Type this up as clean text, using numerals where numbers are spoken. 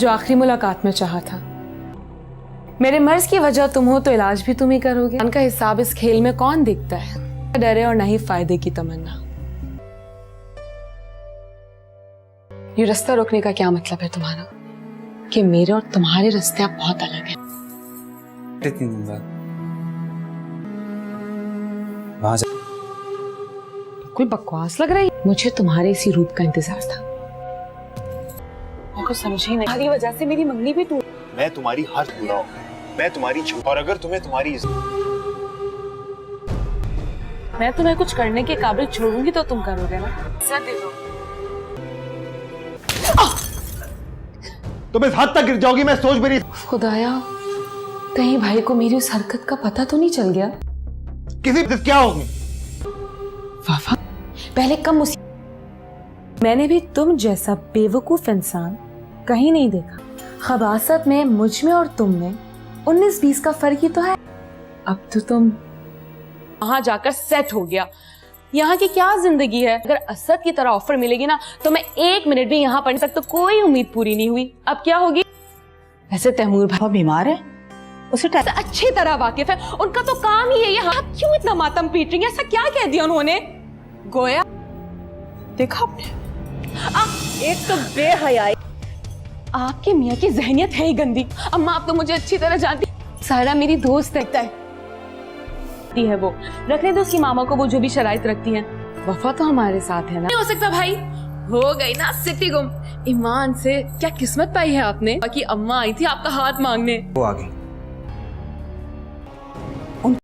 जो आखिरी मुलाकात में चाहा था। मेरे मर्ज की वजह तुम हो तो इलाज भी तुम ही करोगे। उनका हिसाब इस खेल में कौन देखता है? डरे और नहीं फायदे की तमन्ना। ये रास्ता रोकने का क्या मतलब है तुम्हारा? कि मेरे और तुम्हारे रास्ते अब बहुत अलग हैं। इतनी दिन बाद वहां जा... कोई बकवास लग रही है। मुझे तुम्हारे इसी रूप का इंतजार था। मेरे को समझ ही नहीं। तुम्हारी वजह से मेरी मंगनी भी टूट। मैं तुम्हारी हर पूरा हूं, मैं तुम्हारी झूठ, और अगर तुम्हें तुम्हारी मैं तुम्हें कुछ करने के काबिल छोड़ूंगी तो तुम करोगे ना? सर दे दो। तुम इस हद तक गिर जाओगी मैं सोच भी नहीं। खुदाया, कहीं भाई को मेरी उस हरकत का पता तो नहीं चल गया? किसी क्या होगी? वाफा, पहले कम उसी। मैंने भी तुम जैसा बेवकूफ इंसान कहीं नहीं देखा। खबासत में मुझ में और तुम में 19-20 का फर्क ही तो है। अब तो तुम वहां जाकर सेट हो गया। यहाँ की क्या जिंदगी है? अगर असद की तरह ऑफर मिलेगी ना तो मैं 1 मिनट भी यहाँ पढ़ सकता। तो कोई उम्मीद पूरी नहीं हुई। अब क्या होगी? वैसे तैमूर भाई बीमार है, उसे अच्छी तरह वाकिफ है। उनका तो काम ही है। यहाँ क्यों इतना मातम पीट रही है? ऐसा क्या कह दिया उन्होंने? गोया देखा आपने? एक तो बेहयाई। आपके मियाँ की जहनियत है ही गंदी। अम्मा आप तो मुझे अच्छी तरह जानती। सारा मेरी दोस्त है वो। रखने दो उसकी मामा को, वो जो भी शराइत रखती हैं। वफा तो हमारे साथ है ना। नहीं हो सकता भाई। हो गई ना सिटी गुम। ईमान से क्या किस्मत पाई है आपने कि अम्मा आई थी आपका हाथ मांगने। वो आ गई।